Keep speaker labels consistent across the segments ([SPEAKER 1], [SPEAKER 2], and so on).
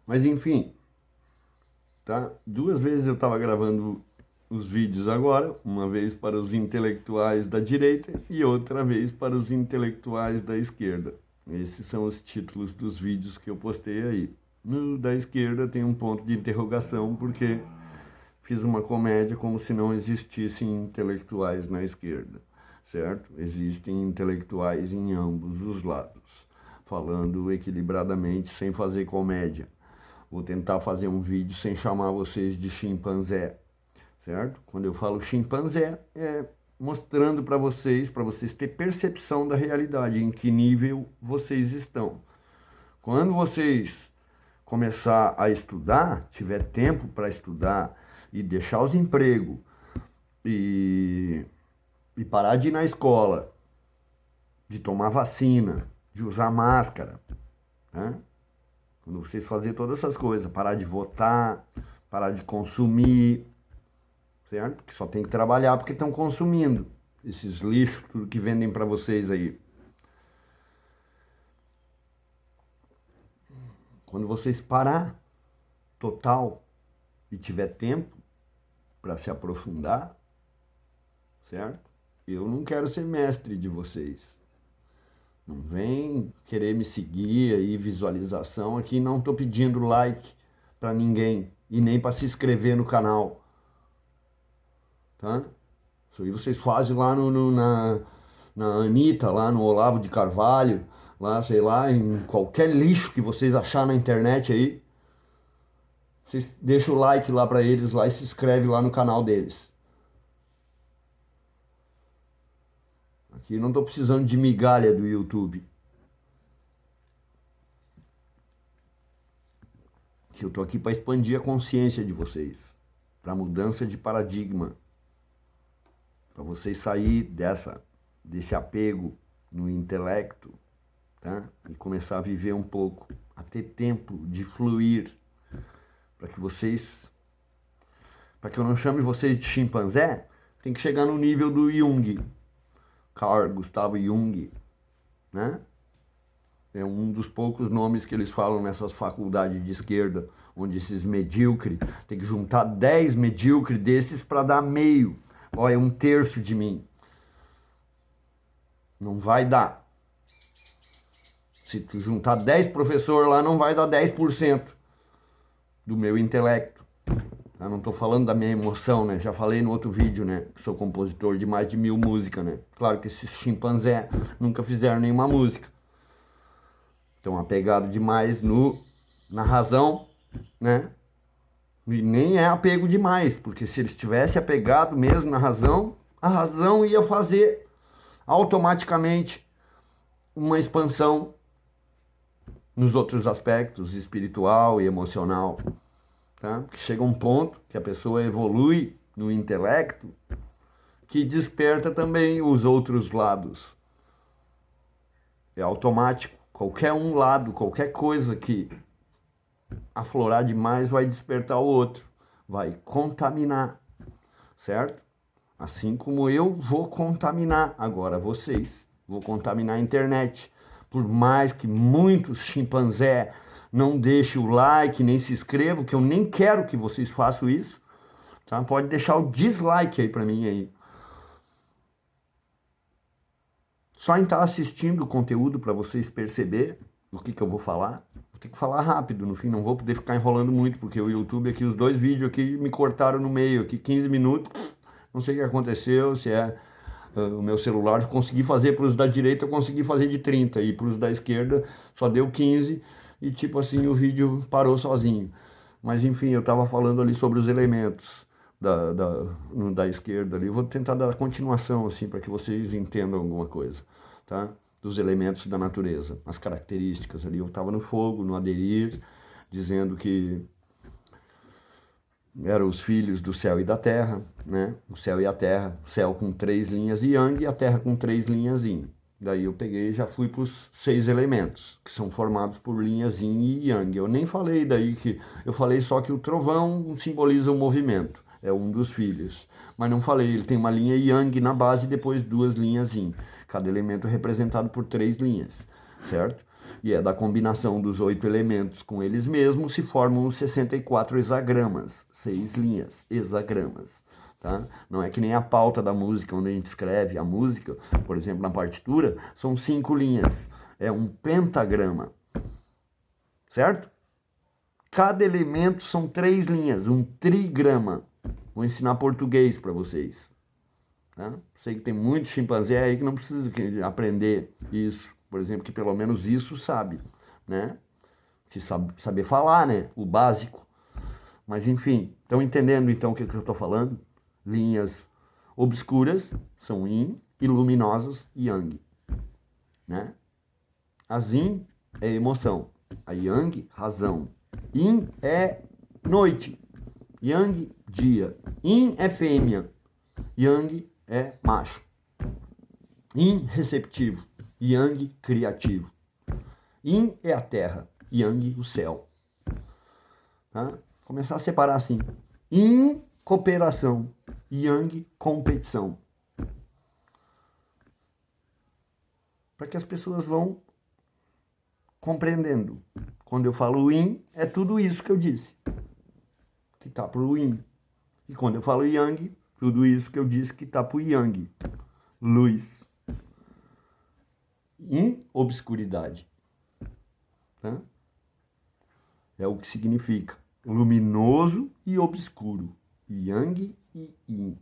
[SPEAKER 1] Mas enfim, tá? Duas vezes eu estava gravando os vídeos agora, uma vez para os intelectuais da direita e outra vez para os intelectuais da esquerda. Esses são os títulos dos vídeos que eu postei aí. No da esquerda tem um ponto de interrogação, porque fiz uma comédia como se não existissem intelectuais na esquerda, certo? Existem intelectuais em ambos os lados, falando equilibradamente, sem fazer comédia. Vou tentar fazer um vídeo sem chamar vocês de chimpanzé, certo? Quando eu falo chimpanzé, é mostrando para vocês ter percepção da realidade, em que nível vocês estão. Quando vocês começar a estudar, tiver tempo para estudar e deixar os empregos e, e parar de ir na escola, de tomar vacina, de usar máscara, né? Quando vocês fazerem todas essas coisas, parar de votar, parar de consumir, certo? Que só tem que trabalhar porque estão consumindo esses lixos, tudo que vendem para vocês aí. Quando vocês parar total e tiver tempo para se aprofundar, certo? Eu não quero ser mestre de vocês. Não vem querer me seguir aí, visualização aqui, não estou pedindo like para ninguém e nem para se inscrever no canal, tá? Isso aí vocês fazem lá na Anitta, lá no Olavo de Carvalho, lá, sei lá, em qualquer lixo que vocês achar na internet aí. Vocês deixam o like lá para eles lá e se inscreve lá no canal deles. Aqui não estou precisando de migalha do YouTube. Que eu estou aqui para expandir a consciência de vocês, para mudança de paradigma, para vocês sair desse apego no intelecto, tá? E começar a viver um pouco, a ter tempo de fluir, para que eu não chame vocês de chimpanzé, tem que chegar no nível do Jung, Carl Gustavo Jung, né? É um dos poucos nomes que eles falam nessas faculdades de esquerda, onde esses medíocres, tem que juntar 10 medíocres desses para dar meio. Olha, é um terço de mim. Não vai dar. Se tu juntar 10 professores lá, não vai dar 10% do meu intelecto. Eu não estou falando da minha emoção, né? Já falei no outro vídeo, né? Que sou compositor de mais de 1000 músicas, né? Claro que esses chimpanzé nunca fizeram nenhuma música. Estão apegados demais na razão, né? E nem é apego demais, porque se eles tivessem apegado mesmo na razão, a razão ia fazer automaticamente uma expansão nos outros aspectos, espiritual e emocional, tá? Que chega um ponto que a pessoa evolui no intelecto que desperta também os outros lados. É automático. Qualquer um lado, qualquer coisa que aflorar demais vai despertar o outro, vai contaminar, certo? Assim como eu vou contaminar agora vocês, vou contaminar a internet. Por mais que muitos chimpanzé não deixem o like, nem se inscrevam, que eu nem quero que vocês façam isso, tá? Pode deixar o dislike aí pra mim aí. Só em estar assistindo o conteúdo para vocês perceber o que eu vou falar. Vou ter que falar rápido, no fim não vou poder ficar enrolando muito, porque o YouTube aqui, os dois vídeos aqui me cortaram no meio, aqui 15 minutos, não sei o que aconteceu, se é o meu celular, consegui fazer para os da direita, eu consegui fazer de 30, e para os da esquerda só deu 15, e tipo assim, o vídeo parou sozinho. Mas enfim, eu estava falando ali sobre os elementos da esquerda ali. Eu vou tentar dar continuação assim para que vocês entendam alguma coisa, tá? Dos elementos da natureza, as características ali. Eu estava no fogo, no aderir, dizendo que eram os filhos do céu e da terra, né? O céu e a terra, o céu com 3 linhas yang e a terra com 3 linhas yin. Daí eu peguei e já fui para os 6 elementos, que são formados por linhas yin e yang. Eu nem falei daí que... Eu falei só que o trovão simboliza o movimento, é um dos filhos. Mas não falei, ele tem uma linha yang na base e depois 2 linhas yin. Cada elemento é representado por 3 linhas, certo? E é da combinação dos 8 elementos com eles mesmos se formam os 64 hexagramas, 6 linhas, hexagramas. Tá? Não é que nem a pauta da música, onde a gente escreve a música, por exemplo, na partitura, são 5 linhas. É um pentagrama, certo? Cada elemento são 3 linhas, um trigrama. Vou ensinar português para vocês. Tá? Sei que tem muito chimpanzé aí que não precisa aprender isso. Por exemplo, que pelo menos isso sabe, né? Se saber falar, né? O básico. Mas enfim, estão entendendo então o que eu estou falando? Linhas obscuras são yin e luminosas yang, né? As yin é emoção, a yang razão. Yin é noite, yang dia. Yin é fêmea, yang é macho. Yin receptivo, yang criativo. Yin é a terra, yang o céu. Tá? Começar a separar assim. Yin cooperação, yang competição. Para que as pessoas vão compreendendo. Quando eu falo yin, é tudo isso que eu disse, que está para o yin. E quando eu falo yang, tudo isso que eu disse que está para o yang. Luz. Yin, obscuridade. Tá? É o que significa luminoso e obscuro. Yang e yin.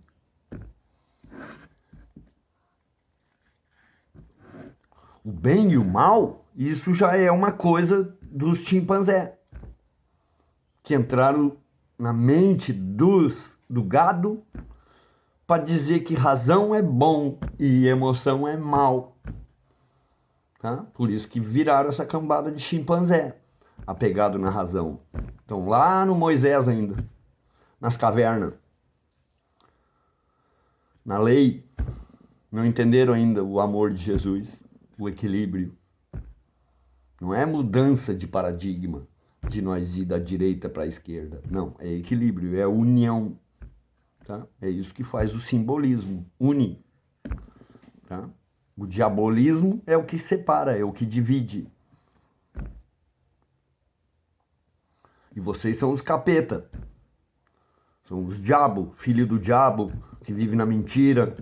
[SPEAKER 1] O bem e o mal, isso já é uma coisa dos chimpanzé, que entraram na mente do gado para dizer que razão é bom e emoção é mal. Tá? Por isso que viraram essa cambada de chimpanzé, apegado na razão. Então lá no Moisés ainda, nas cavernas, na lei, não entenderam ainda o amor de Jesus, o equilíbrio. Não é mudança de paradigma, de nós ir da direita para a esquerda. Não, é equilíbrio, é união. Tá? É isso que faz o simbolismo, une. Tá? O diabolismo é o que separa, é o que divide. E vocês são os capeta. São os diabo, filho do diabo, que vive na mentira.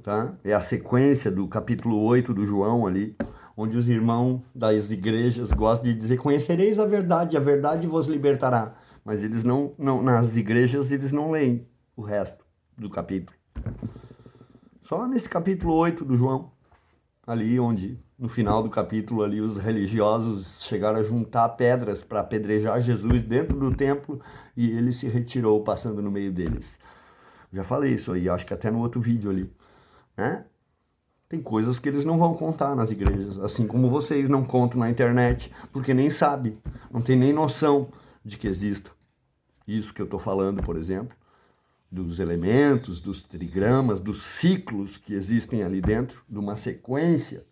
[SPEAKER 1] Tá? É a sequência do capítulo 8 do João ali, onde os irmãos das igrejas gostam de dizer: conhecereis a verdade vos libertará. Mas eles não, nas igrejas eles não leem o resto do capítulo. Só nesse capítulo 8 do João, ali onde, no final do capítulo ali, os religiosos chegaram a juntar pedras para apedrejar Jesus dentro do templo e ele se retirou passando no meio deles. Já falei isso aí, acho que até no outro vídeo ali. Né? Tem coisas que eles não vão contar nas igrejas, assim como vocês não contam na internet, porque nem sabe, não tem nem noção de que exista. Isso que eu estou falando, por exemplo, dos elementos, dos trigramas, dos ciclos que existem ali dentro, de uma sequência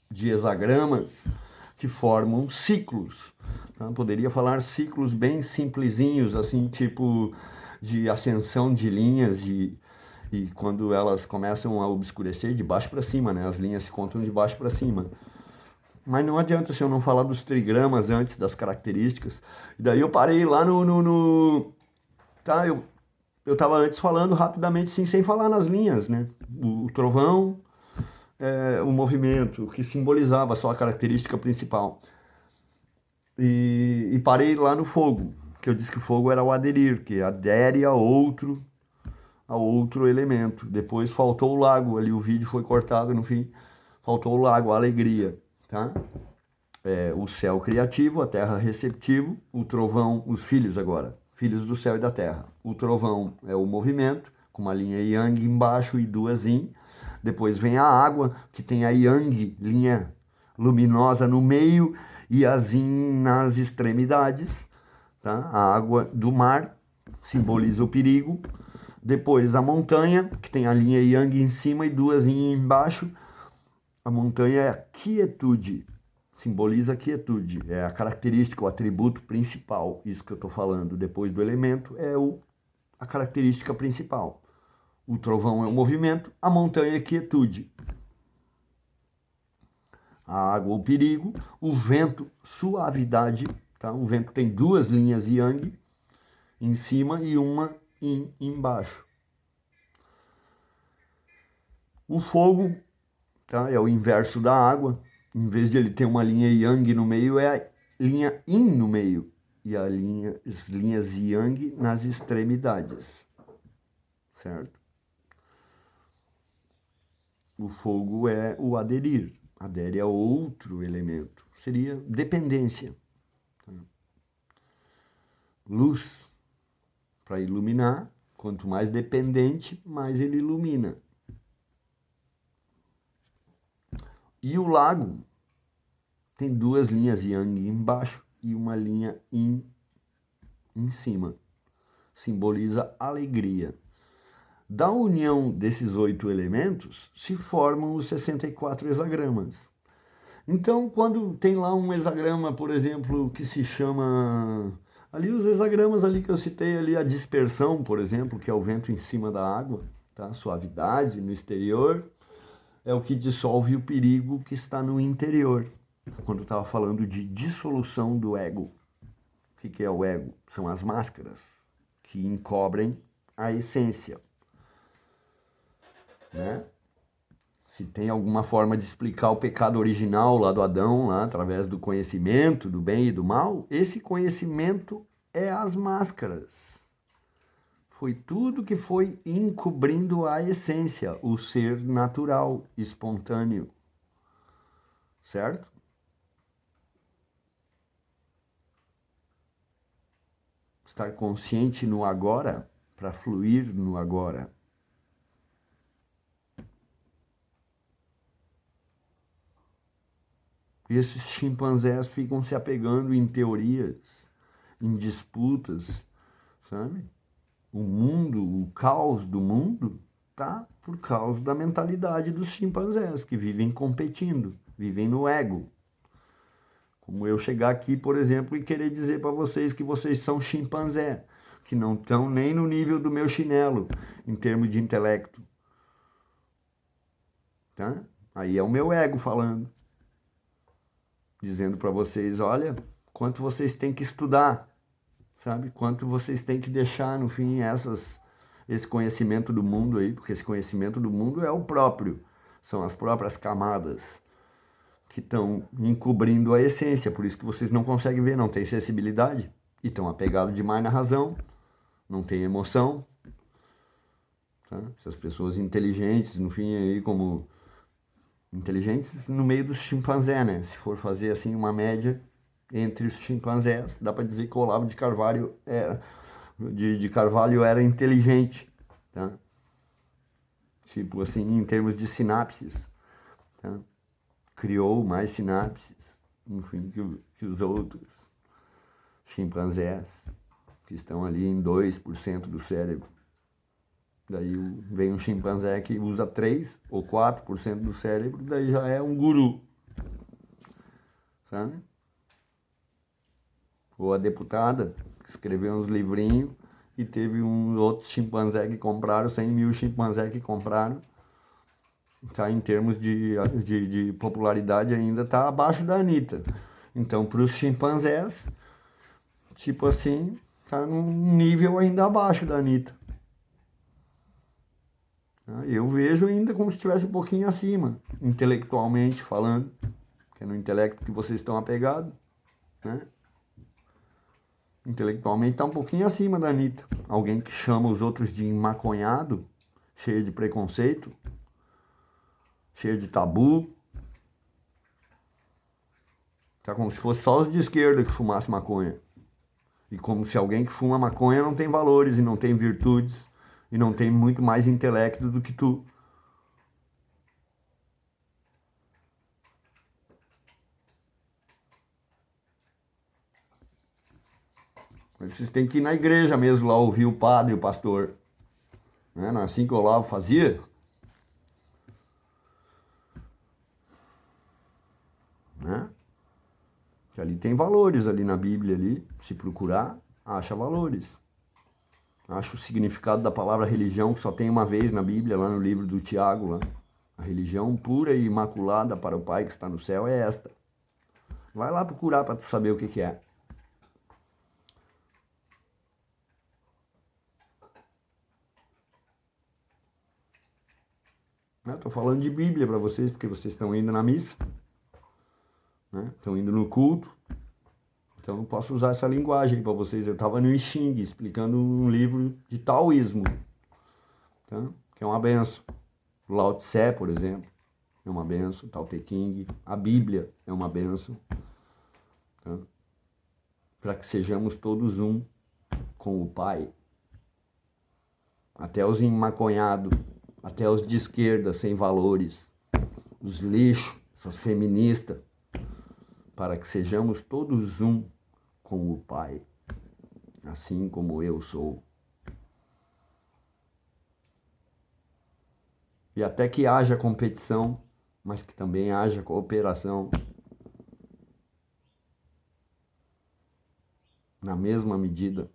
[SPEAKER 1] de hexagramas que formam ciclos. Tá? Poderia falar ciclos bem simplesinhos, assim, tipo de ascensão de linhas e quando elas começam a obscurecer de baixo para cima, né? As linhas se contam de baixo para cima. Mas não adianta se eu não falar dos trigramas antes, das características. E daí eu parei lá Tá, eu estava antes falando rapidamente, sim, sem falar nas linhas, né? O trovão, o movimento, que simbolizava só a característica principal. E parei lá no fogo, que eu disse que o fogo era o aderir, que adere a outro elemento. Depois faltou o lago, ali o vídeo foi cortado no fim, faltou o lago, a alegria, tá? O céu criativo, a terra receptivo, o trovão, os filhos agora, filhos do céu e da terra. O trovão é o movimento, com uma linha yang embaixo e duas yin. Depois vem a água, que tem a yang, linha luminosa no meio, e as yin nas extremidades, tá? A água do mar simboliza o perigo. Depois a montanha, que tem a linha yang em cima e duas yin embaixo. A montanha é a quietude, simboliza a quietude, é a característica, o atributo principal. Isso que eu estou falando, depois do elemento, é a característica principal. O trovão é o movimento, a montanha é a quietude. A água, o perigo. O vento, suavidade. Tá? O vento tem duas linhas yang em cima e uma embaixo. O fogo, tá? É o inverso da água. Em vez de ele ter uma linha yang no meio, é a linha yin no meio. E as linhas yang nas extremidades. Certo? O fogo é o aderir. Adere a outro elemento. Seria dependência. Luz, para iluminar. Quanto mais dependente, mais ele ilumina. E o lago tem duas linhas yang embaixo e uma linha yin em cima. Simboliza alegria. Da união desses 8 elementos, se formam os 64 hexagramas. Então, quando tem lá um hexagrama, por exemplo, que se chama... Ali os hexagramas ali que eu citei, ali a dispersão, por exemplo, que é o vento em cima da água, tá? Suavidade no exterior, é o que dissolve o perigo que está no interior. Quando eu estava falando de dissolução do ego. O que é o ego? São as máscaras que encobrem a essência. Né? Se tem alguma forma de explicar o pecado original lá do Adão, lá, através do conhecimento do bem e do mal, esse conhecimento é as máscaras. Foi tudo que foi encobrindo a essência, o ser natural, espontâneo. Certo? Estar consciente no agora, para fluir no agora. E esses chimpanzés ficam se apegando em teorias, em disputas, sabe? O mundo, o caos do mundo, tá por causa da mentalidade dos chimpanzés, que vivem competindo, vivem no ego. Como eu chegar aqui, por exemplo, e querer dizer para vocês que vocês são chimpanzé, que não estão nem no nível do meu chinelo, em termos de intelecto. Tá? Aí é o meu ego falando. Dizendo para vocês, olha, quanto vocês têm que estudar, sabe? Quanto vocês têm que deixar, no fim, esse conhecimento do mundo aí, porque esse conhecimento do mundo é o próprio, são as próprias camadas que estão encobrindo a essência, por isso que vocês não conseguem ver, não tem sensibilidade, e estão apegados demais na razão, não tem emoção. Tá? Essas pessoas inteligentes, no fim, aí como... inteligentes no meio dos chimpanzés, né? Se for fazer assim uma média entre os chimpanzés, dá para dizer que o Olavo de Carvalho era inteligente, tá? Tipo assim, em termos de sinapses, tá? Criou mais sinapses, enfim, que os outros chimpanzés, que estão ali em 2% do cérebro. Daí vem um chimpanzé que usa 3 ou 4% do cérebro, daí já é um guru. Sabe? Ou a deputada que escreveu uns livrinhos e teve uns outros chimpanzé que compraram, 100 mil chimpanzé que compraram. Tá, em termos de popularidade ainda está abaixo da Anitta. Então, para os chimpanzés, tipo assim, tá num nível ainda abaixo da Anitta. Eu vejo ainda como se estivesse um pouquinho acima, intelectualmente falando, que é no intelecto que vocês estão apegados, né? Intelectualmente está um pouquinho acima da Anitta. Alguém que chama os outros de maconhado, cheio de preconceito, cheio de tabu. Tá como se fosse só os de esquerda que fumassem maconha. E como se alguém que fuma maconha não tem valores e não tem virtudes e não tem muito mais intelecto do que tu. Vocês têm que ir na igreja mesmo lá ouvir o padre e o pastor. Né? Não é assim que o Olavo fazia? Né? Que ali tem valores ali na Bíblia ali, se procurar, acha valores. Acha o significado da palavra religião, que só tem uma vez na Bíblia, lá no livro do Tiago, lá. A religião pura e imaculada para o Pai que está no céu é esta. Vai lá procurar para tu saber o que é. Eu estou falando de Bíblia para vocês, porque vocês estão indo na missa, né? Estão indo no culto. Então eu posso usar essa linguagem para vocês. Eu estava no I Ching explicando um livro de taoísmo, tá? Que é uma benção. O Lao Tse, por exemplo, é uma benção. Tao Te Ching. A Bíblia é uma benção. Tá? Para que sejamos todos um com o Pai. Até os enmaconhados, até os de esquerda sem valores, os lixos, essas feministas, para que sejamos todos um com o Pai, assim como eu sou. E até que haja competição, mas que também haja cooperação, na mesma medida.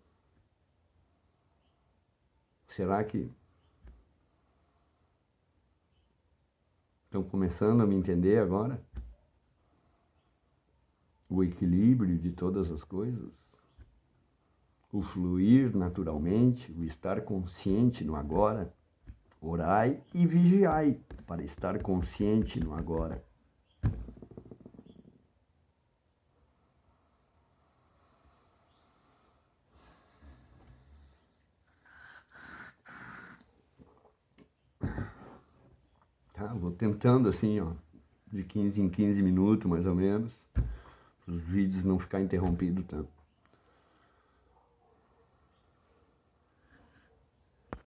[SPEAKER 1] Será que estão começando a me entender agora? O equilíbrio de todas as coisas? O fluir naturalmente, o estar consciente no agora? Orai e vigiai para estar consciente no agora. Tá? Vou tentando assim, ó, de 15 em 15 minutos mais ou menos, os vídeos não ficar interrompidos tanto.